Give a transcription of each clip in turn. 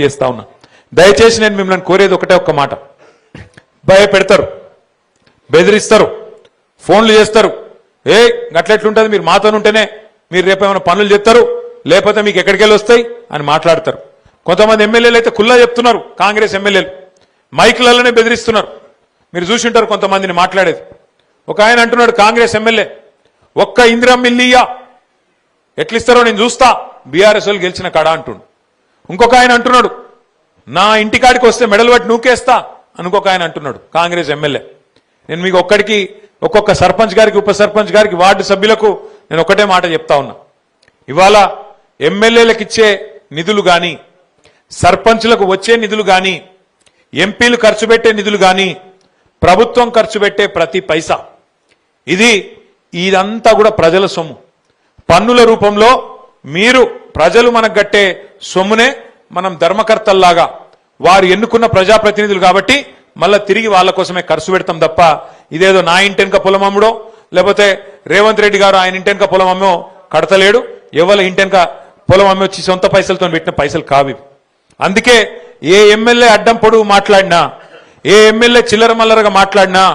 చేస్తా ఉన్నా. దయచేసి నేను మిమ్మల్ని కోరేది ఒకటే ఒక్క మాట. భయపెడతారు, బెదిరిస్తారు, ఫోన్లు చేస్తారు. గట్లెట్లుంటుంది, మీరు మాతోనుంటేనే మీరు రేపు ఏమైనా పనులు చేస్తారు, లేకపోతే మీకు ఎక్కడికి వెళ్ళి వస్తాయి అని మాట్లాడతారు. కొంతమంది ఎమ్మెల్యేలు అయితే కుల్లా చెప్తున్నారు, కాంగ్రెస్ ఎమ్మెల్యేలు మైకులలోనే బెదిరిస్తున్నారు. మీరు చూసింటారు కొంతమందిని మాట్లాడేది. ఒక ఆయన అంటున్నాడు, కాంగ్రెస్ ఎమ్మెల్యే, ఒక్క ఇందిరమ్మ ఇల్లియా ఎట్లిస్తారో నేను చూస్తా, బీఆర్ఎస్ వాళ్ళు గెలిచిన కాడ అంటుండు. ఇంకొక ఆయన అంటున్నాడు, నా ఇంటికాడికి వస్తే మెడలు పట్టి నూకేస్తా అనుకొక ఆయన అంటున్నాడు, కాంగ్రెస్ ఎమ్మెల్యే. నేను మీకు ఒక్కొక్క సర్పంచ్ గారికి, ఉప సర్పంచ్ గారికి, వార్డు సభ్యులకు నేను ఒకటే మాట చెప్తా ఉన్నా. ఇవాళ ఎమ్మెల్యేలకు ఇచ్చే నిధులు కానీ, సర్పంచ్లకు వచ్చే నిధులు కానీ, ఎంపీలు ఖర్చు పెట్టే నిధులు కానీ, ప్రభుత్వం ఖర్చు పెట్టే ప్రతి పైసా ఇదంతా కూడా ప్రజల సొమ్ము. పన్నుల రూపంలో మీరు ప్రజలు మనకు గట్టే సొమ్మునే మనం ధర్మకర్తల్లాగా, వారు ఎన్నుకున్న ప్రజాప్రతినిధులు కాబట్టి మళ్ళా తిరిగి వాళ్ళ కోసమే ఖర్చు పెడతాం తప్ప ఇదేదో నా ఇంటెనక పొలం అమ్ముడో, లేకపోతే రేవంత్ రెడ్డి గారు ఆయన ఇంటెనక పొలం అమ్మో కడతలేడు, ఎవరి ఇంటెనక పొలం అమ్మి వచ్చి సొంత పైసలతో పెట్టిన పైసలు కావి. అందుకే ఏ ఎమ్మెల్యే అడ్డం పొడుగు మాట్లాడినా, ఏ ఎమ్మెల్యే చిల్లర మల్లరగా మాట్లాడినా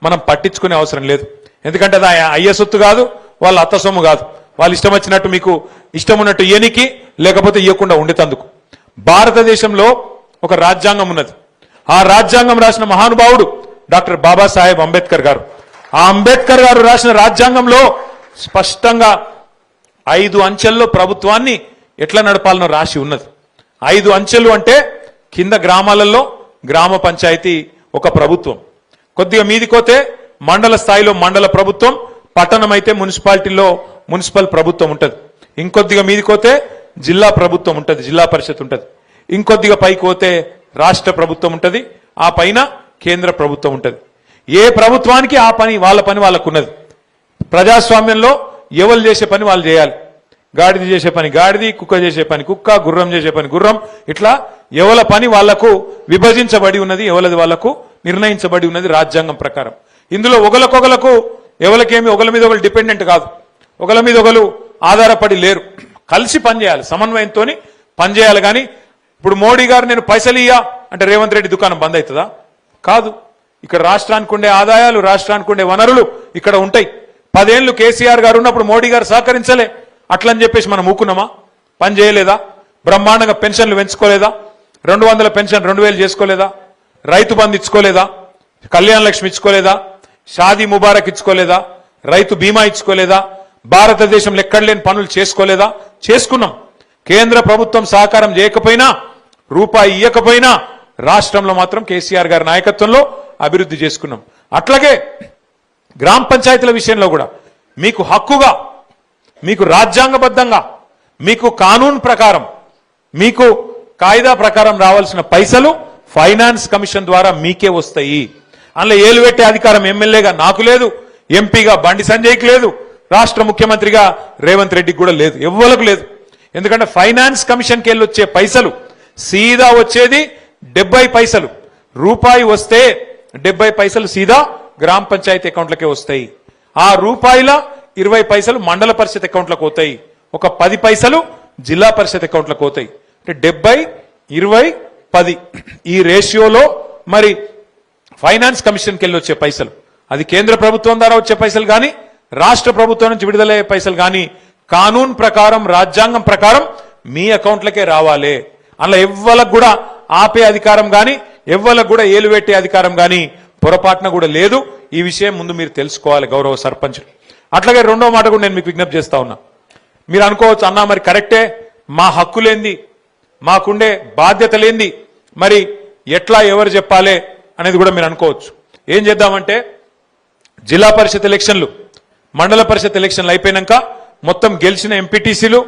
మనం పట్టించుకునే అవసరం లేదు. ఎందుకంటే అది అయ్య సొత్తు కాదు, వాళ్ళ అత్త సొమ్ము కాదు. వాళ్ళు ఇష్టం వచ్చినట్టు మీకు ఇష్టం ఉన్నట్టు ఇయనికి, లేకపోతే ఇవ్వకుండా ఉండేటందుకు. భారతదేశంలో ఒక రాజ్యాంగం ఉన్నది. ఆ రాజ్యాంగం రాసిన మహానుభావుడు డాక్టర్ బాబాసాహెబ్ అంబేద్కర్ గారు. ఆ అంబేద్కర్ గారు రాసిన రాజ్యాంగంలో స్పష్టంగా 5 అంచెల్లో ప్రభుత్వాన్ని ఎట్లా నడపాలనో రాసి ఉన్నది. 5 అంచెలు అంటే కింద గ్రామాలలో గ్రామ పంచాయతీ ఒక ప్రభుత్వం, కొద్దిగా మీదికోతే మండల స్థాయిలో మండల ప్రభుత్వం, పట్టణం అయితే మున్సిపాలిటీలో మున్సిపల్ ప్రభుత్వం ఉంటుంది. ఇంకొద్దిగా మీదికోతే జిల్లా ప్రభుత్వం ఉంటుంది, జిల్లా పరిషత్ ఉంటుంది. ఇంకొద్దిగా పైకి పోతే రాష్ట్ర ప్రభుత్వం ఉంటుంది, ఆ పైన కేంద్ర ప్రభుత్వం ఉంటుంది. ఏ ప్రభుత్వానికి ఆ పని వాళ్ళ పని వాళ్ళకు ఉన్నది. ప్రజాస్వామ్యంలో ఎవరు చేసే పని వాళ్ళు చేయాలి. గాడిద చేసే పని గాడిది, కుక్క చేసే పని కుక్క, గుర్రం చేసే పని గుర్రం, ఇట్లా ఎవల పని వాళ్లకు విభజించబడి ఉన్నది, ఎవలది వాళ్లకు నిర్ణయించబడి ఉన్నది రాజ్యాంగం ప్రకారం. ఇందులో ఒకరికొకలకు ఎవరికేమి ఒకరి మీద ఒకరు డిపెండెంట్ కాదు, ఒకరి మీద ఒకరు ఆధారపడి లేరు. కలిసి పనిచేయాలి, సమన్వయంతో పనిచేయాలి. కానీ ఇప్పుడు మోడీ గారు నేను పైసలు ఇయ్యా అంటే రేవంత్ రెడ్డి దుకాణం బంద్ అవుతుందా? కాదు. ఇక్కడ రాష్ట్రానికి ఉండే ఆదాయాలు, రాష్ట్రానికి ఉండే వనరులు ఇక్కడ ఉంటాయి. 10 ఏళ్లు కేసీఆర్ గారు ఉన్నప్పుడు మోడీ గారు సహకరించలే, అట్లని చెప్పేసి మనం ఊకున్నామా? పని చేయలేదా? బ్రహ్మాండంగా పెన్షన్లు పెంచుకోలేదా? 200 పెన్షన్ 2000 చేసుకోలేదా? రైతు బంధు ఇచ్చుకోలేదా? కళ్యాణ లక్ష్మి ఇచ్చుకోలేదా? షాదీ ముబారక్ ఇచ్చుకోలేదా? రైతు బీమా ఇచ్చుకోలేదా? భారతదేశంలో ఎక్కడలేని పనులు చేసుకోలేదా? చేసుకున్నాం. కేంద్ర ప్రభుత్వం సహకారం చేయకపోయినా, రూపాయి ఇయ్యకపోయినా రాష్ట్రంలో మాత్రం కేసీఆర్ గారి నాయకత్వంలో అభివృద్ధి చేసుకున్నాం. అట్లాగే గ్రామ పంచాయతీల విషయంలో కూడా మీకు హక్కుగా, మీకు రాజ్యాంగబద్ధంగా, మీకు కానూన్ ప్రకారం, మీకు కాయిదా ప్రకారం రావాల్సిన పైసలు ఫైనాన్స్ కమిషన్ ద్వారా మీకే వస్తాయి. అందులో ఏలు పెట్టే అధికారం ఎమ్మెల్యేగా నాకు లేదు, ఎంపీగా బండి సంజయ్కి లేదు, రాష్ట్ర ముఖ్యమంత్రిగా రేవంత్ రెడ్డికి కూడా లేదు, ఎవ్వరకు లేదు. ఎందుకంటే ఫైనాన్స్ కమిషన్కి వెళ్ళి వచ్చే పైసలు సీదా వచ్చేది 70 పైసలు. రూపాయి వస్తే 70 పైసలు సీదా గ్రామ పంచాయతీ అకౌంట్లకే వస్తాయి. ఆ రూపాయిల 20 పైసలు మండల పరిషత్ అకౌంట్లకు పోతాయి, ఒక 10 పైసలు జిల్లా పరిషత్ అకౌంట్లకు పోతాయి. అంటే 70, 20, 10 ఈ రేషియోలో మరి ఫైనాన్స్ కమిషన్కి వెళ్ళి వచ్చే పైసలు, అది కేంద్ర ప్రభుత్వం ద్వారా వచ్చే పైసలు కానీ, రాష్ట్ర ప్రభుత్వం నుంచి విడుదలయ్యే పైసలు కానీ కానూన్ ప్రకారం, రాజ్యాంగం ప్రకారం మీ అకౌంట్లకే రావాలి. అందులో ఎవ్వలకు కూడా ఆపే అధికారం కానీ, ఎవ్వలకు కూడా ఏలు పెట్టే అధికారం కానీ పొరపాటున కూడా లేదు. ఈ విషయం ముందు మీరు తెలుసుకోవాలి గౌరవ సర్పంచులు. అట్లాగే రెండో మాట కూడా నేను మీకు విజ్ఞప్తి చేస్తా ఉన్నా. మీరు అనుకోవచ్చు, అన్నా మరి కరెక్టే, మా హక్కులేంది, మాకుండే బాధ్యత లేంది, మరి ఎట్లా ఎవరు చెప్పాలి అనేది కూడా మీరు అనుకోవచ్చు. ఏం చేద్దామంటే, జిల్లా పరిషత్ ఎలక్షన్లు, మండల పరిషత్ ఎలక్షన్లు అయిపోయినాక మొత్తం గెలిచిన ఎంపీటీసీలు,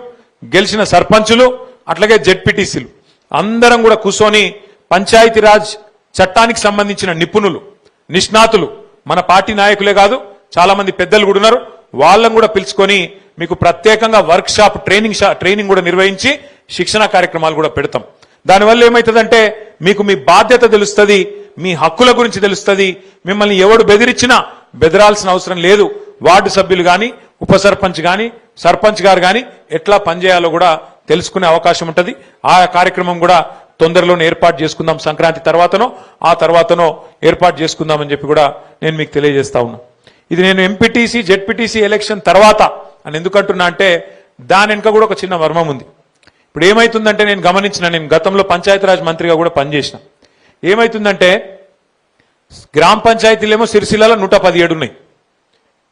గెలిచిన సర్పంచులు, అట్లాగే జెడ్పీటీసీలు అందరం కూడా కూర్చొని పంచాయతీరాజ్ చట్టానికి సంబంధించిన నిపుణులు, నిష్ణాతులు, మన పార్టీ నాయకులే కాదు చాలా మంది పెద్దలు కూడా ఉన్నారు, వాళ్ళని కూడా పిలుచుకొని మీకు ప్రత్యేకంగా వర్క్ షాప్ ట్రైనింగ్ కూడా నిర్వహించి శిక్షణ కార్యక్రమాలు కూడా పెడతాం. దానివల్ల ఏమవుతుందంటే మీకు మీ బాధ్యత తెలుస్తుంది, మీ హక్కుల గురించి తెలుస్తుంది. మిమ్మల్ని ఎవడు బెదిరించినా బెదరాల్సిన అవసరం లేదు. వార్డు సభ్యులు కానీ, ఉప సర్పంచ్ కానీ, సర్పంచ్ గారు కానీ ఎట్లా పనిచేయాలో కూడా తెలుసుకునే అవకాశం ఉంటుంది. ఆ కార్యక్రమం కూడా తొందరలోనే ఏర్పాటు చేసుకుందాం, సంక్రాంతి తర్వాతనో ఆ తర్వాతనో ఏర్పాటు చేసుకుందామని చెప్పి కూడా నేను మీకు తెలియజేస్తా ఉన్నా. ఇది నేను ఎంపీటీసీ జెడ్పీటీసీ ఎలక్షన్ తర్వాత అని ఎందుకంటున్నా అంటే దాని వెనుక కూడా ఒక చిన్న మర్మం ఉంది. ఇప్పుడు ఏమైతుందంటే నేను గతంలో పంచాయతీరాజ్ మంత్రిగా కూడా పనిచేసిన. ఏమైతుందంటే గ్రామ పంచాయతీలేమో సిరిసిల్లలో 117 ఉన్నాయి,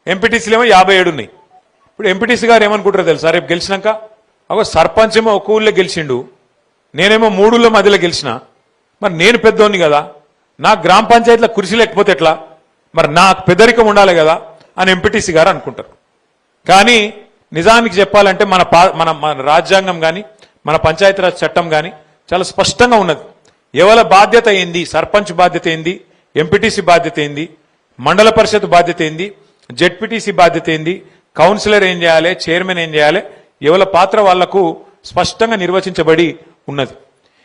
ఎంపీటీసీలేమో 57 ఉన్నాయి. ఇప్పుడు ఎంపీటీసీ గారు ఏమనుకుంటారో తెలుసా, రేపు గెలిచినాక అగో సర్పంచ్ ఏమో ఒక ఊళ్ళో గెలిచిండు, నేనేమో 3 ఊళ్ళో మధ్యలో గెలిచిన, మరి నేను పెద్దోని కదా, నా గ్రామ పంచాయతీలో కుర్చీ లేకపోతే ఎట్లా, మరి నాకు పెద్దరికం ఉండాలి కదా అని ఎంపీటీసీ గారు అనుకుంటారు. కానీ నిజానికి చెప్పాలంటే మన రాజ్యాంగం కానీ మన పంచాయతీరాజ్ చట్టం కానీ చాలా స్పష్టంగా ఉన్నది. ఎవరి బాధ్యత ఏంది, సర్పంచ్ బాధ్యత ఏంది, ఎంపీటీసీ బాధ్యత ఏంది, మండల పరిషత్ బాధ్యత ఏంది, జెడ్పీటీసీ బాధ్యత ఏంది, కౌన్సిలర్ ఏం చేయాలి, చైర్మన్ ఏం చేయాలి, ఎవరి పాత్ర వాళ్లకు స్పష్టంగా నిర్వచించబడి ఉన్నది.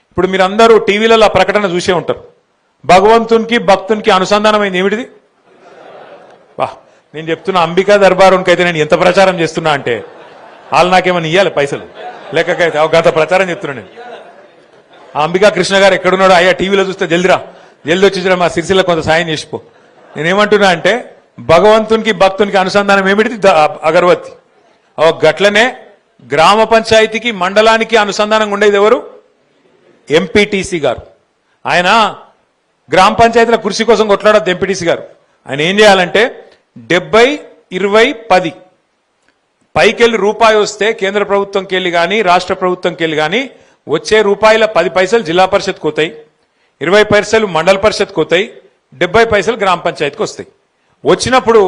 ఇప్పుడు మీరందరూ టీవీలలో ఆ ప్రకటన చూసే ఉంటారు. భగవంతునికి భక్తునికి అనుసంధానమైంది ఏమిటిది? నేను చెప్తున్నా అంబికా దర్బారునికి అయితే నేను ఎంత ప్రచారం చేస్తున్నా అంటే వాళ్ళు నాకేమైనా ఇవ్వాలి పైసలు లేకైతే గత ప్రచారం చెప్తున్నా నేను. ఆ అంబికా కృష్ణ గారు ఎక్కడున్నాడో అయ్యా టీవీలో చూస్తే జల్దిరా, జల్ది వచ్చి మా సిరిసిల్ల కొంత సాయం చేసిపో. నేనేమంటున్నా అంటే భగవంతునికి భక్తునికి అనుసంధానం ఏమిటిది? అగరవత్తి. గట్లనే గ్రామ పంచాయతీకి మండలానికి అనుసంధానంగా ఉండేది ఎవరు? ఎంపీటీసీ గారు. ఆయన గ్రామ పంచాయతీల కుర్చీ కోసం కొట్లాడద్దు ఎంపీటీసీ గారు. ఆయన ఏం చేయాలంటే 70-20-10 పైకెళ్ళి రూపాయి వస్తే కేంద్ర ప్రభుత్వంకి వెళ్ళి కానీ రాష్ట్ర ప్రభుత్వంకి వెళ్ళి కానీ వచ్చే రూపాయల 10 పైసలు జిల్లా పరిషత్కి పోతాయి, 20 పైసలు మండల పరిషత్కి పోతాయి, 70 పైసలు గ్రామ పంచాయతీకి వస్తాయి. వచ్చినప్పుడు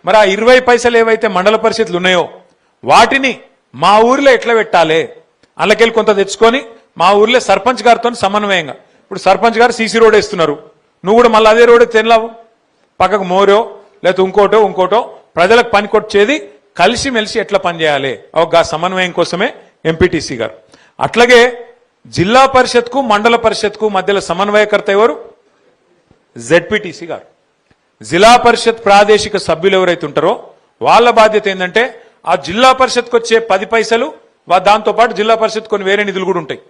మరి ఆ 20 పైసలు ఏవైతే మండల పరిషత్లు ఉన్నాయో వాటిని మా ఊర్లో ఎట్లా పెట్టాలి, అందులోకెళ్ళి కొంత తెచ్చుకొని మా ఊర్లో సర్పంచ్ గారితో సమన్వయంగా, ఇప్పుడు సర్పంచ్ గారు సీసీ రోడ్ వేస్తున్నారు, నువ్వు కూడా మళ్ళీ అదే రోడ్ తినలావు, పక్కకు మోరో లేకపోతే ఇంకోటో ప్రజలకు పని కొట్టేది కలిసిమెలిసి ఎట్లా పనిచేయాలి, ఒక సమన్వయం కోసమే ఎంపీటీసీ గారు. అట్లాగే జిల్లా పరిషత్కు మండల పరిషత్కు మధ్యలో సమన్వయకర్త ఎవరు? జెడ్పీటీసీ గారు. జిల్లా పరిషత్ ప్రాదేశిక సభ్యులు ఎవరైతే ఉంటారో వాళ్ళ బాధ్యత ఏంటంటే ఆ జిల్లా పరిషత్కు వచ్చే 10 పైసలు దాంతో పాటు జిల్లా పరిషత్ కొన్ని వేరే నిధులు కూడా ఉంటాయి,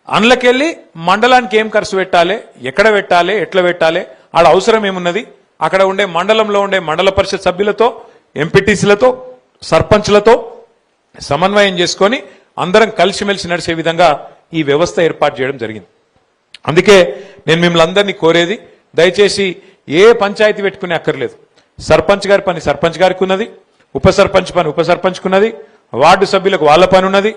అందులోకెళ్ళి మండలానికి ఏం ఖర్చు పెట్టాలి, ఎక్కడ పెట్టాలి, ఎట్లా పెట్టాలి, ఆడ అవసరం ఏమున్నది, అక్కడ ఉండే మండలంలో ఉండే మండల పరిషత్ సభ్యులతో ఎంపీటీసీలతో సర్పంచ్లతో సమన్వయం చేసుకొని అందరం కలిసిమెలిసి నడిచే విధంగా ఈ వ్యవస్థ ఏర్పాటు చేయడం జరిగింది. అందుకే నేను మిమ్మల్ని అందరినీ కోరేది, దయచేసి ఏ పంచాయతీ పెట్టుకునే అక్కర్లేదు. సర్పంచ్ గారి పని సర్పంచ్ గారికి ఉన్నది, ఉప సర్పంచ్ పని ఉప సర్పంచ్కి ఉన్నది, వార్డు సభ్యులకు వాళ్ళ పని ఉన్నది,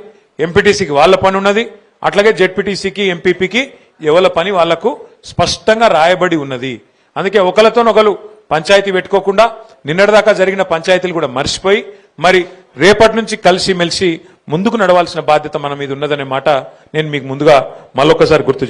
ఎంపీటీసీకి వాళ్ళ పని ఉన్నది, అట్లాగే జెడ్పీటీసీకి ఎంపీపీకి ఎవరి పని వాళ్లకు స్పష్టంగా రాయబడి ఉన్నది. అందుకే ఒకరితోనొకరు పంచాయతీ పెట్టుకోకుండా నిన్నటిదాకా జరిగిన పంచాయతీలు కూడా మర్చిపోయి మరి రేపటి నుంచి కలిసి మెలిసి ముందుకు నడవాల్సిన బాధ్యత మన మీద ఉన్నదనే మాట నేను మీకు ముందుగా మళ్ళొకసారి గుర్తు